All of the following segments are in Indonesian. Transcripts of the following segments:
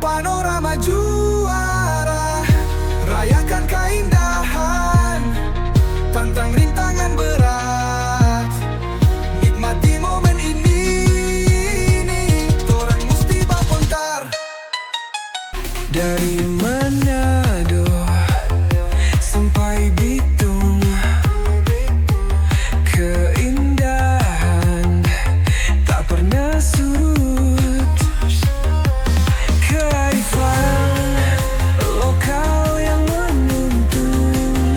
panorama juara, rayakan keindahan, tantang rintangan berat, nikmati momen ini, torang musti bapontar. Dari Manado sampai Bitung, keindahan tak pernah surut. Kearifan lokal yang menuntun,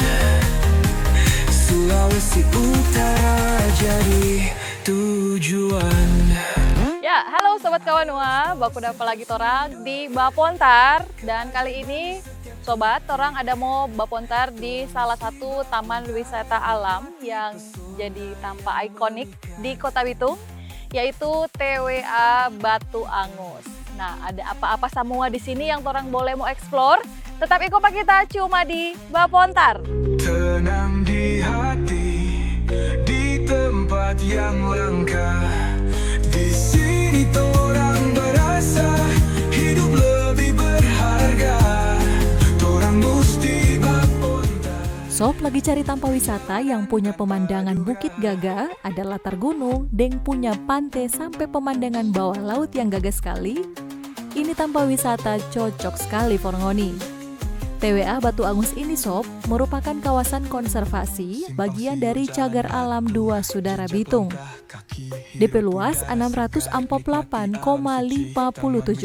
Sulawesi Utara jadi tujuan. Ya, halo Sobat Kawanua, baku dapat lagi torang di Bapontar. Dan kali ini Sobat, torang ada mau Bapontar di salah satu taman wisata alam yang jadi tampak ikonik di Kota Bitung, yaitu TWA Batu Angus. Nah, ada apa-apa semua di sini yang torang boleh mau explore? Tetap ikut kita cuma di Bapontar. Tenang di hati, di tempat yang langka, di sini torang berasa hidup lebih berharga. Torang musti bapontar. Sob lagi cari tampa wisata yang punya pemandangan Bukit Gagah, ada latar gunung, deng punya pantai sampai pemandangan bawah laut yang gagah sekali. Ini tampa wisata cocok sekali for ngoni. TWA Batu Angus ini Sob merupakan kawasan konservasi bagian dari Cagar Alam 2 Sudara Bitung. DP luas 648,57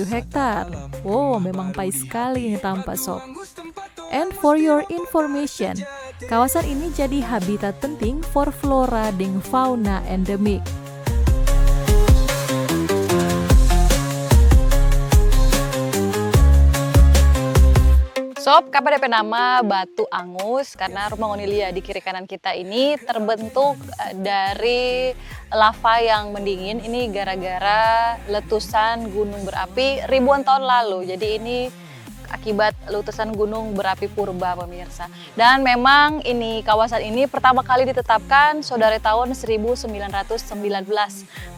hektar. Wow, memang pai sekali ini tampak Sob. And for your information, kawasan ini jadi habitat penting for flora dan fauna endemik. Sob, kapan DP nama Batu Angus? Karena rumah Onilia di kiri kanan kita ini terbentuk dari lava yang mendingin. Ini gara-gara letusan gunung berapi ribuan tahun lalu. Jadi ini akibat letusan gunung berapi purba, pemirsa. Dan memang ini kawasan ini pertama kali ditetapkan saudara tahun 1919.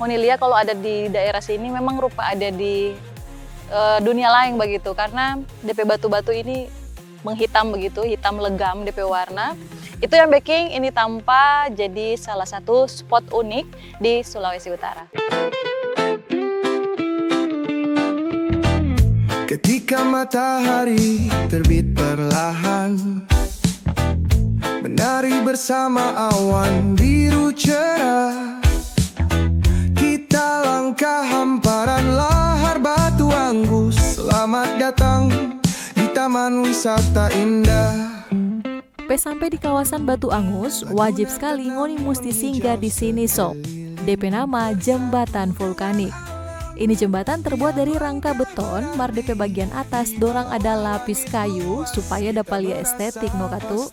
Onilia kalau ada di daerah sini memang rupa ada di dunia lain begitu, karena DP batu-batu ini menghitam begitu, hitam legam DP warna. Itu yang bikin ini tampak jadi salah satu spot unik di Sulawesi Utara. Ketika matahari terbit perlahan, menari bersama awan biru cerah, kita langkah hamparan lahar Batu Angus. Selamat datang di taman wisata indah. Sampai di kawasan Batu Angus, wajib sekali ngoni musti singgah di sini Sob. DP nama Jembatan Vulkanik. Ini jembatan terbuat dari rangka beton, mar DP bagian atas dorang ada lapis kayu supaya dapat lihat estetik no katu.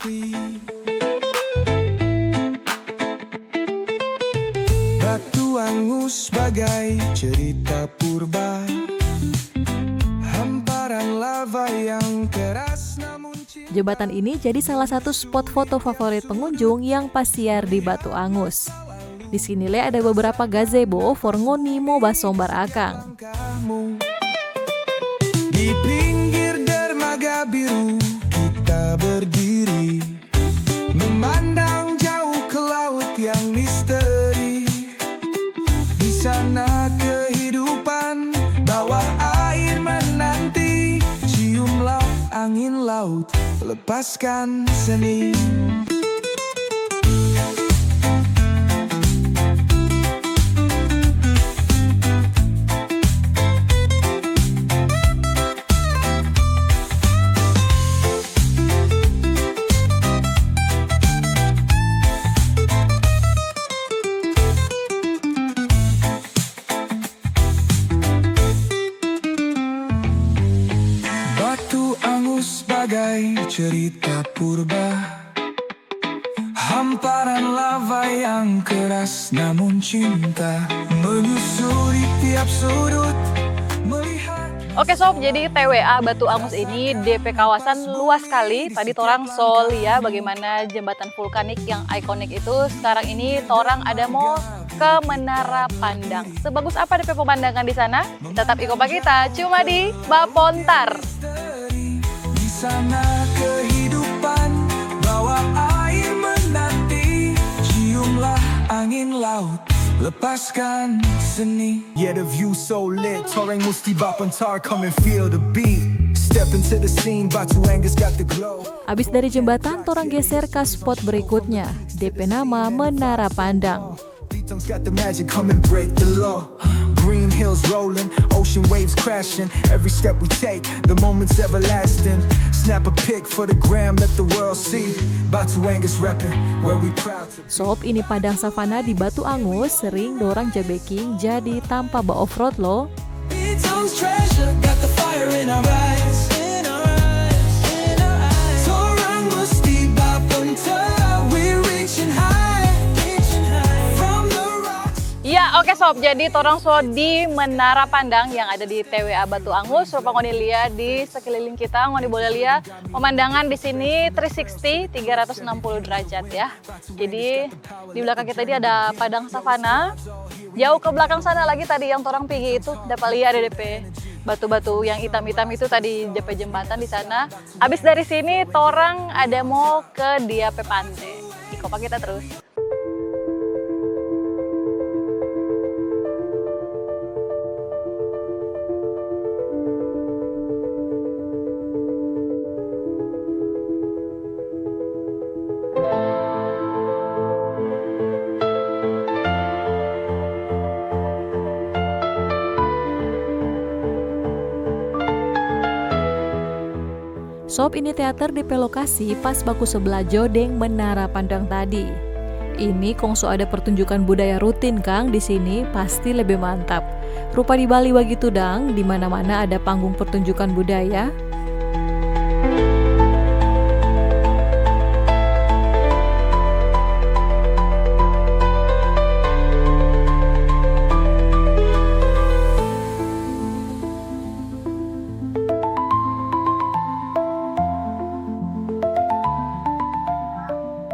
Batu Angus bagai cerita purba, hamparan lava yang keras namun cinta. Jembatan ini jadi salah satu spot foto favorit pengunjung yang pasiar di Batu Angus. Di sini le ada beberapa gazebo for ngoni mau basombar akang. Di pinggir dermaga biru kita berdiri, memandang jauh ke laut yang misteri. Di sana kehidupan bawah air menanti, ciumlah angin laut, lepaskan seni. Batu Angus bagai cerita purba, hamparan lava yang keras namun cinta menyusuri tiap sudut melihat. Oke Sob, jadi TWA Batu Angus ini DP kawasan luas sekali. Tadi torang sol ya bagaimana jembatan vulkanik yang ikonik itu. Sekarang ini torang ada mau ke Menara Pandang. Sebagus apa DP pemandangan di sana? Tetap ikut kita cuma di Bapontar. Di sana kehidupan bawa air menanti, ciumlah angin laut, lepaskan seni. Yeah, the view so lit, Torang Musti Bapontar, come and feel the beat. Step into the scene, Batu Angus got the glow. Abis dari jembatan, torang geser ke spot berikutnya, DP nama Menara Pandang. Beatles got the magic, come and break the law. Green hills rolling, ocean waves crashing. Every step we take, the moment's everlasting. Snap a pic for the gram, let the world see. Batu Angus rapping, where we proud to. Sob, ini padang savana di Batu Angus sering dorang jabeking jadi tanpa ba off-road lo. Beatles treasure, got the fire in our eyes. Torang Musti Bapontar, we're reaching high. From the rocks. Ya, oke sob. Jadi torang so di Menara Pandang yang ada di TWA Batu Angus. Rupa ngoni lihat di sekeliling kita, ngoni boleh lihat pemandangan di sini 360 derajat ya. Jadi di belakang kita ini ada padang savana. Jauh ke belakang sana lagi tadi yang torang pergi itu dapat lihat ada DP batu-batu yang hitam-hitam itu tadi DP jembatan di sana. Habis dari sini torang ada mau ke DP pantai. Ikut kita terus. Sob, ini teater DP lokasi pas baku sebelah jodeng Menara Pandang tadi. Ini kongso ada pertunjukan budaya rutin Kang di sini pasti lebih mantap. Rupa di Bali begitu dang, di mana-mana ada panggung pertunjukan budaya.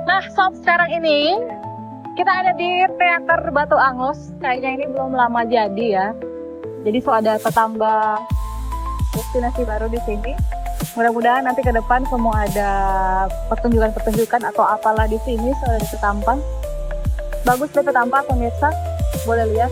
Nah sob, sekarang ini kita ada di Teater Batu Angus. Kayaknya ini belum lama jadi ya. Jadi so ada petambah destinasi baru di sini. Mudah-mudahan nanti ke depan semua ada pertunjukan-pertunjukan atau apalah di sini so ada di Petampang. Bagus deh Petampang pemirsa, boleh lihat.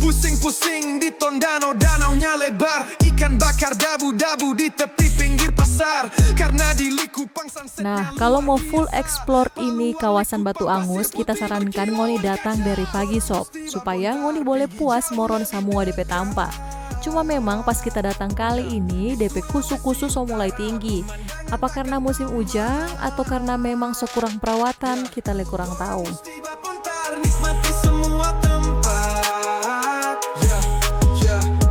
Pusing-pusing di Tondano, danaunya lebar. Ikan bakar dabu-dabu di tepi pinggir pasar. Karena di Likupang sunset. Nah, kalau mau full explore ini kawasan Batu Angus, kita sarankan ngoni datang dari pagi sob, supaya ngoni boleh puas moron semua DP tampa. Cuma memang pas kita datang kali ini, DP kusu-kusu so mulai tinggi. Apa karena musim hujan atau karena memang sekurang perawatan, kita le kurang tahu. Nikmati semua tempat,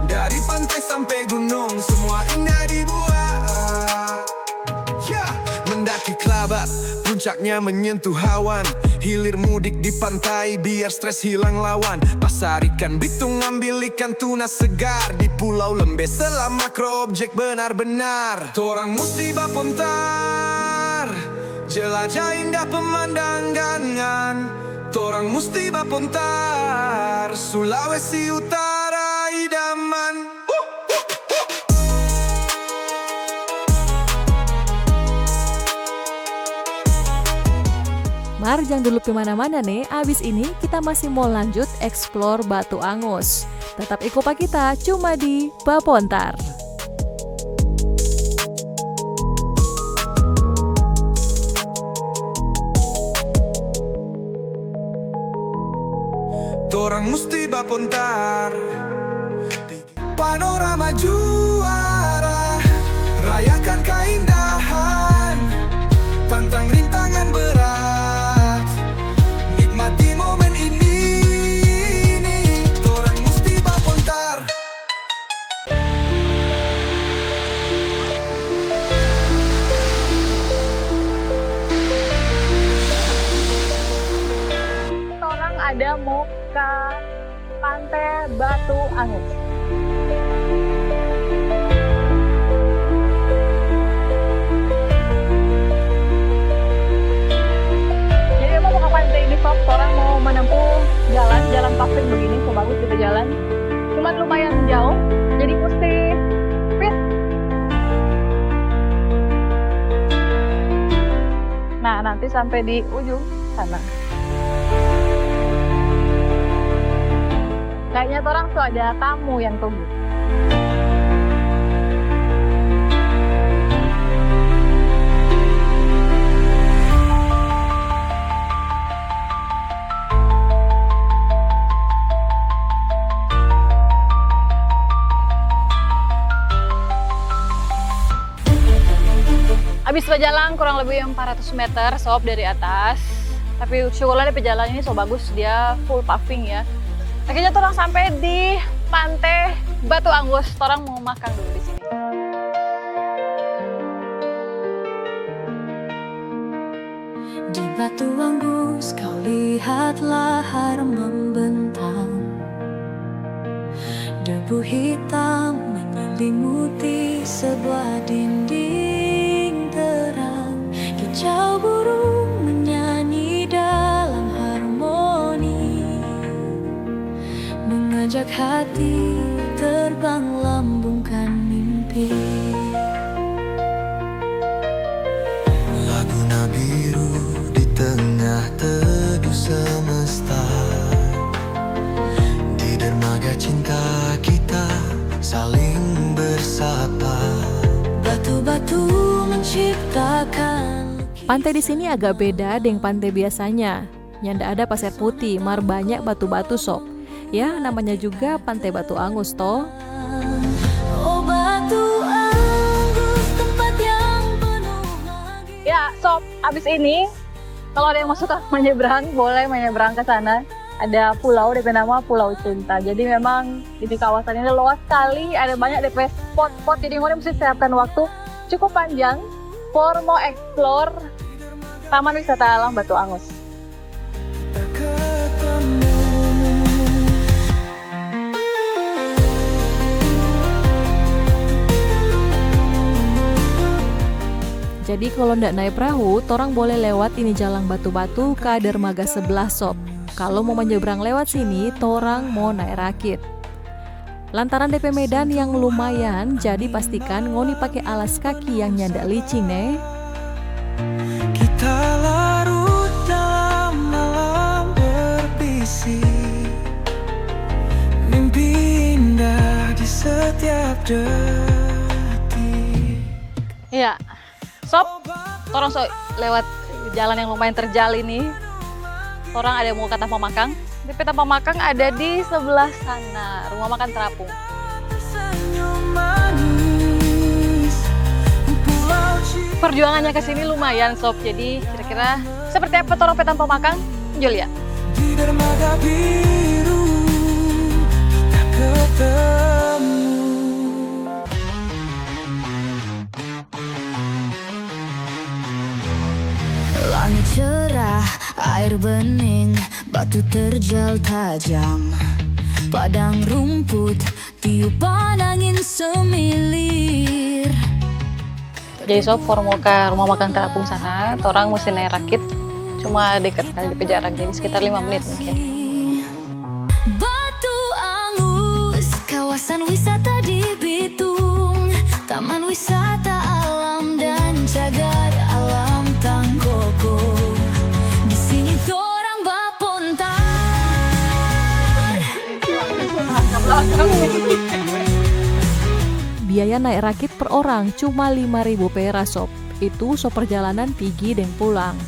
dari pantai sampai gunung, semua indah dibuat. Mendaki Kelabat, puncaknya menyentuh awan. Hilir mudik di pantai, biar stres hilang lawan. Pasar ikan Bitung, ambil ikan tuna segar. Di Pulau Lembe selama makro objek benar-benar. Torang Musti Bapontar, jelajah indah pemandangan. Torang Musti Bapontar, Sulawesi Utara idaman. Bapontar jangan dulu kemana-mana nih, abis ini kita masih mau lanjut explore Batu Angus. Tetap ikupa kita cuma di Bapontar. Torang musti bapontar panorama juara, rayakan keindahan, tantang rintangan berat, nikmati momen ini, torang musti bapontar. Orang ada mau ke Pantai Batu Angus. Jadi memang mau ke pantai ini sob, orang mau menempuh jalan pasir begini, so bagus gitu jalan. Cuman lumayan jauh, jadi mesti fit. Nah, nanti sampai di ujung sana. Kayaknya orang tuh ada tamu yang tunggu. Habis berjalan kurang lebih 400 meter sob dari atas. Tapi syukurlah di perjalanan ini so bagus, dia full paving ya. Akhirnya orang sampai di Pantai Batu Angus. Orang mau makan dulu di sini. Di Batu Angus kau lihat lahar membentang, debu hitam menyelimuti sebuah dinding terang, kicau burung menyanyi dalam harmoni, mengajak hati terbang lambungkan mimpi. Laguna biru di tengah teduh semesta, di dermaga cinta kita saling bersapa. Batu-batu menciptakan. Pantai di sini agak beda dengan pantai biasanya. Nyanda ada pasir putih, mar banyak batu-batu sob. Ya, namanya juga Pantai Batu Angus toh. Oh Batu Angus, tempat yang penuh bahagia. Ya, sob, abis ini kalau ada yang mau suka menyeberang, boleh menyeberang ke sana. Ada pulau DP nama Pulau Cinta. Jadi memang di kawasan ini luas sekali, ada banyak DP spot-spot. Jadi orang mesti siapkan waktu cukup panjang for mau explore Taman Wisata Alam Batu Angus. Jadi kalau ndak naik perahu, torang boleh lewat ini jalan batu-batu ke dermaga sebelah sob. Kalau mau menyeberang lewat sini, torang mau naik rakit. Lantaran DP medan yang lumayan, jadi pastikan ngoni pakai alas kaki yang nyanda licin nih. Kita larut dalam malam berbisik, mimpi indah di setiap detik. Iya, sob, torang so lewat jalan yang lumayan terjal ini. Torang ada mau ke Tampang Makang. DP Tampang Makang ada di sebelah sana, rumah makan terapung. Senyum manis, pulau cinta. Perjuangannya ke sini lumayan sob, jadi kira-kira seperti apa torang ke Tampang Makang? Julia. Di dermaga biru kita ketemu. Langit cerah, air bening, batu terjal tajam, padang rumput, tiupan angin semilir. Jadi sob, mau ke rumah makan terapung sana, torang mesti naik rakit. Cuma dekat kali di jarak, jadi sekitar 5 menit mungkin. Batu Angus, kawasan wisata di Bitung, taman wisata alam dan cagar alam Tangkoko. Di sini belakang. Biaya naik rakit per orang cuma 5.000 perak sob. Itu so perjalanan pergi dan pulang.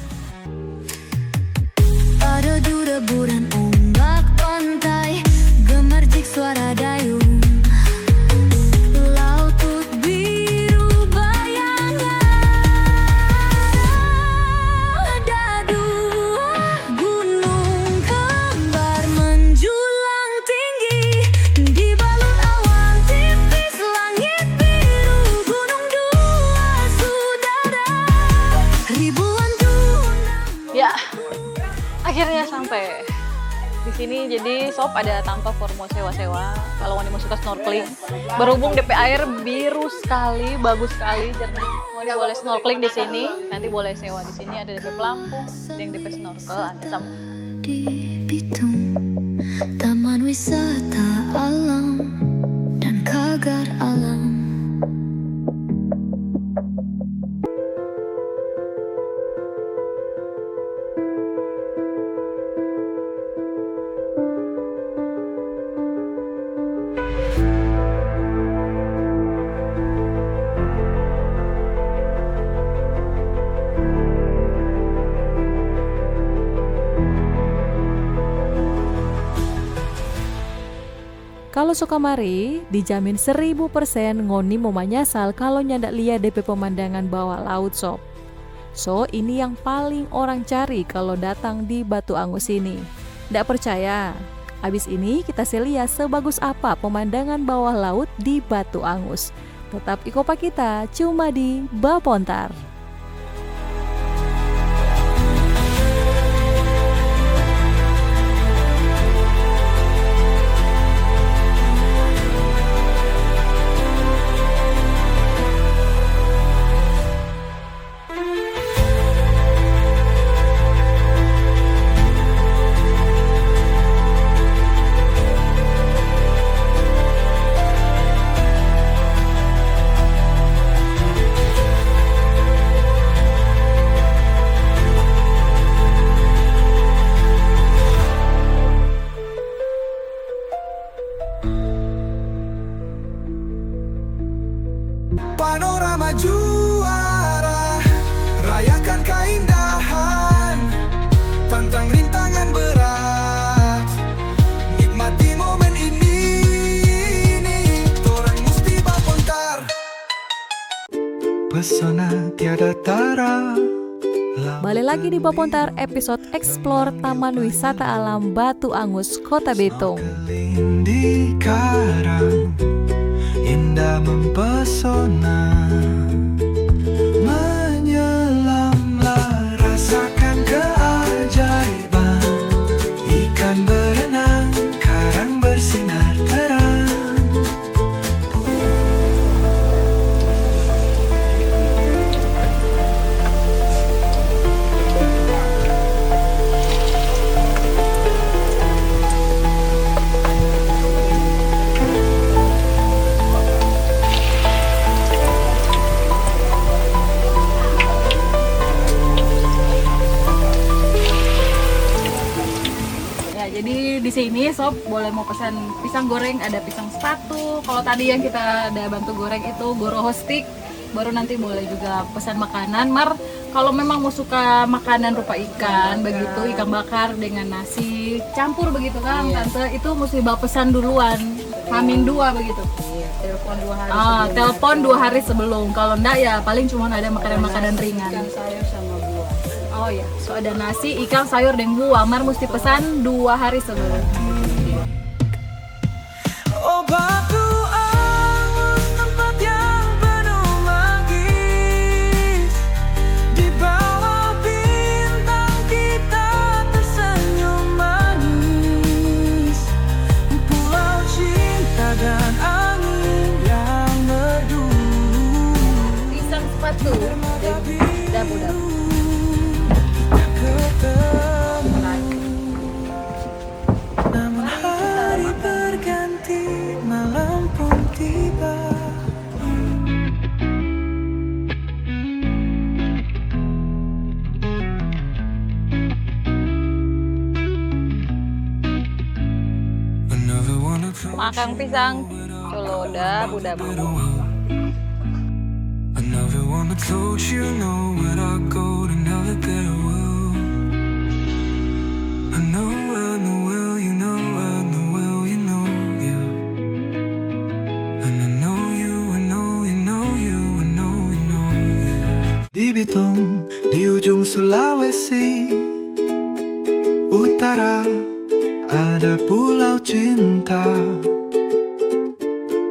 Ada deburan ombak pantai, gemercik suara dayung. Laut tut biru bayangan. Ada dua gunung kembar menjulang tinggi, dibalut awan tipis langit biru. Gunung dua saudara, ribuan dunam. Ya, akhirnya sampai di sini. Jadi sob ada tanpa formo sewa-sewa kalau mau suka snorkeling. Berhubung DP air biru sekali, bagus sekali, jernih. Mau boleh snorkeling di sini, nanti boleh sewa di sini. Ada DP pelampung, ada yang DP snorkel, ada sama. Di Bitung, taman wisata alam dan cagar alam. Kalau suka mari, dijamin 1000% ngoni mau manyasal kalau nyandak lihat DP pemandangan bawah laut sob. So, ini yang paling orang cari kalau datang di Batu Angus ini. Ndak percaya? Abis ini kita lihat sebagus apa pemandangan bawah laut di Batu Angus. Tetap ikopa kita cuma di Bapontar. Panorama juara, rayakan keindahan, tantang rintangan berat, nikmati momen ini, torang musti Bapontar. Pesona tiada tara. Balik lagi di Bapontar episode Explore Taman Wisata Alam Batu Angus, Kota Bitung. Snorkeling di karang, indah mempesona. Menyelamlah, rasakan keajaiban. Ikan berenang, karang bersinar terang. Jadi di sini sob boleh mau pesan pisang goreng, ada pisang sepatu. Kalau tadi yang kita ada bantu goreng itu goroho stick, baru nanti boleh juga pesan makanan. Mar, kalau memang mau suka makanan rupa ikan, begitu ikan bakar dengan nasi campur begitu kan, tante itu mesti bawa pesan duluan, Hamin 2 begitu. Telepon 2 hari Telepon 2 hari sebelum. Kalau enggak ya paling cuma ada makanan-makanan ringan. ikan sayur sama buah. Oh ya, so ada nasi, ikan, sayur, dan buah. Mar mesti pesan 2 hari sebelum. Oh Batu Angus, tempat yang penuh magis. Di bawah bintang kita tersenyum manis. Pulau cinta dan angin yang merdu. Pisang sepatu, dabu-dabu. Ketemu. Makan pisang, coloda, budak. Another one that told you know where I go to another better world. I know well, you know, I know well, you know, yeah. And I know you, I know, you know, you, I know, you know, yeah. Di Bitung, di ujung Sulawesi Utara, ada pulau cinta.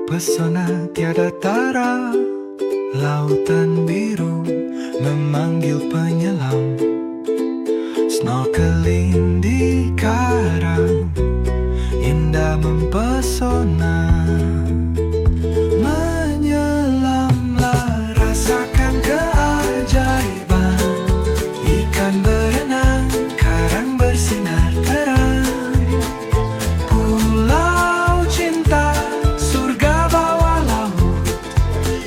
Pesona tiada tara, lautan biru memanggil penyelam. Snorkeling di karang, indah mempesona. Menyelamlah, rasakan keajaiban. Ikan berenang, karang bersinar terang. Pulau cinta, surga bawah laut.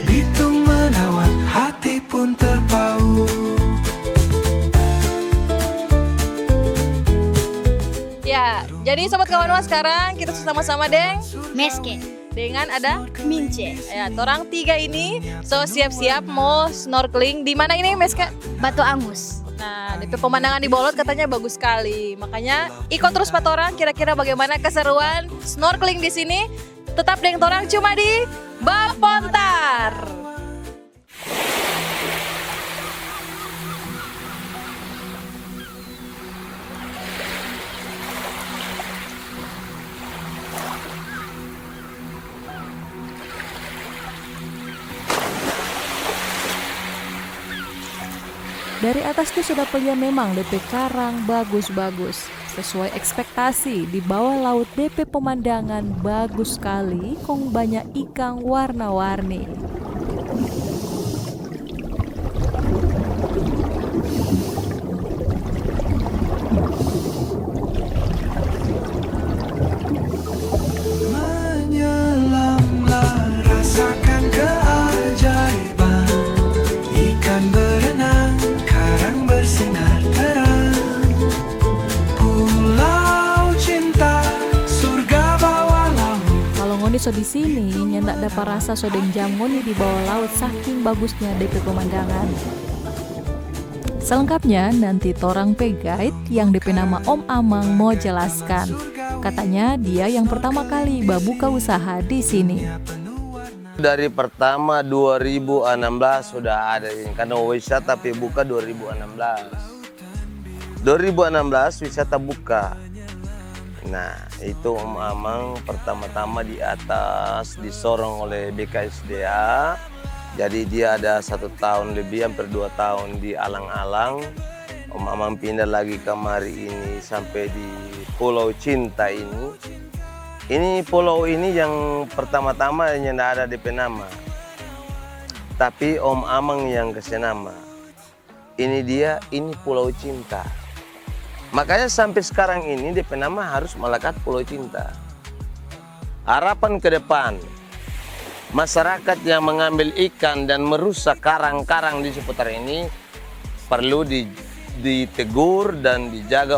Bitung menawan, hati pun terpaut. Ya, jadi sobat kawan Nuha, sekarang kita sama-sama deng Meske, dengan ada Mince, ya, orang tiga ini so siap-siap mau snorkeling di mana ini Meska? Batu Angus. Nah, DP pemandangan di Bolot katanya bagus sekali. Makanya ikut terus patorang kira-kira bagaimana keseruan snorkeling di sini. Tetap dengan torang cuma di Bapontar. Dari atas tuh sudah punya memang DP karang bagus-bagus. Sesuai ekspektasi, di bawah laut DP pemandangan bagus sekali, kong banyak ikan warna-warni. Menyelamlah, rasakan keajaiban. Ikan berenang, karang bersinar terang. Pulau cinta, surga bawah laut. Kalau ngoni so di sini, nyendak dapat rasa so deng jam ngoni di bawah laut saking bagusnya DP pemandangan. Selengkapnya nanti torang guide yang DP nama Om Amang mau jelaskan. Katanya dia yang pertama kali buka usaha di sini. Dari pertama 2016 sudah ada ini, karena wisata tapi buka 2016. 2016 wisata buka. Nah, itu Om Amang pertama-tama di atas disorong oleh BKSDA. Jadi dia ada 1 tahun lebih, hampir 2 tahun di alang-alang. Om Amang pindah lagi kemari ini sampai di Pulau Cinta ini. Ini pulau ini yang pertama-tama yang tidak ada DP nama. Tapi Om Amang yang kasih nama. Ini dia, ini Pulau Cinta. Makanya sampai sekarang ini DP nama harus melekat Pulau Cinta. Harapan ke depan, masyarakat yang mengambil ikan dan merusak karang-karang di seputar ini perlu ditegur dan dijaga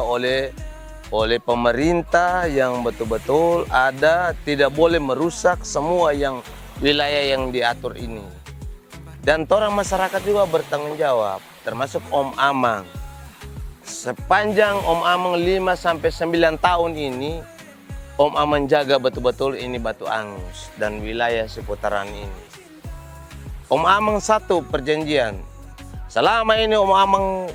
oleh pemerintah yang betul-betul ada, tidak boleh merusak semua yang wilayah yang diatur ini. Dan orang masyarakat juga bertanggung jawab, termasuk Om Amang. Sepanjang Om Amang 5-9 tahun ini, Om Amang jaga betul-betul ini Batu Angus dan wilayah seputaran ini. Om Amang satu perjanjian, selama ini Om Amang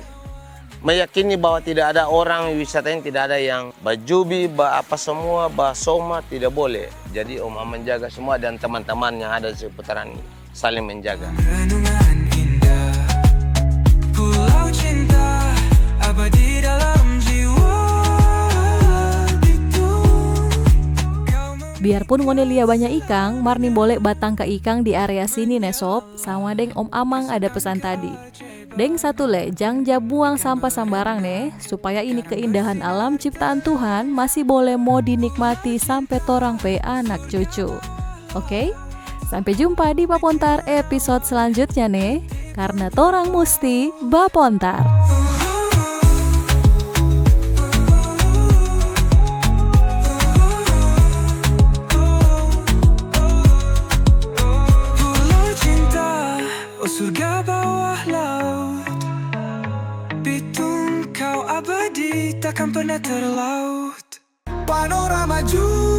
meyakini bahwa tidak ada orang wisata yang tidak ada yang bajubi, apa semua, soma, tidak boleh. Jadi Om Amang jaga semua dan teman-teman yang ada di seputaran ini saling menjaga. Renungan indah, pulau cinta, abadi dalam jiwa. Biarpun ngoni lia banyak ikan, Marni boleh batang ke ikan di area sini nesop, sama deng Om Amang ada pesan tadi. Deng satu le, jang buang sampah sembarang nih, supaya ini keindahan alam ciptaan Tuhan masih boleh mau dinikmati sampai torang pe anak cucu. Oke? Sampai jumpa di Bapontar episode selanjutnya nih, karena torang musti Bapontar. Oh surga bawah laut, Bitung kau abadi takkan pernah terlaut. Panorama jua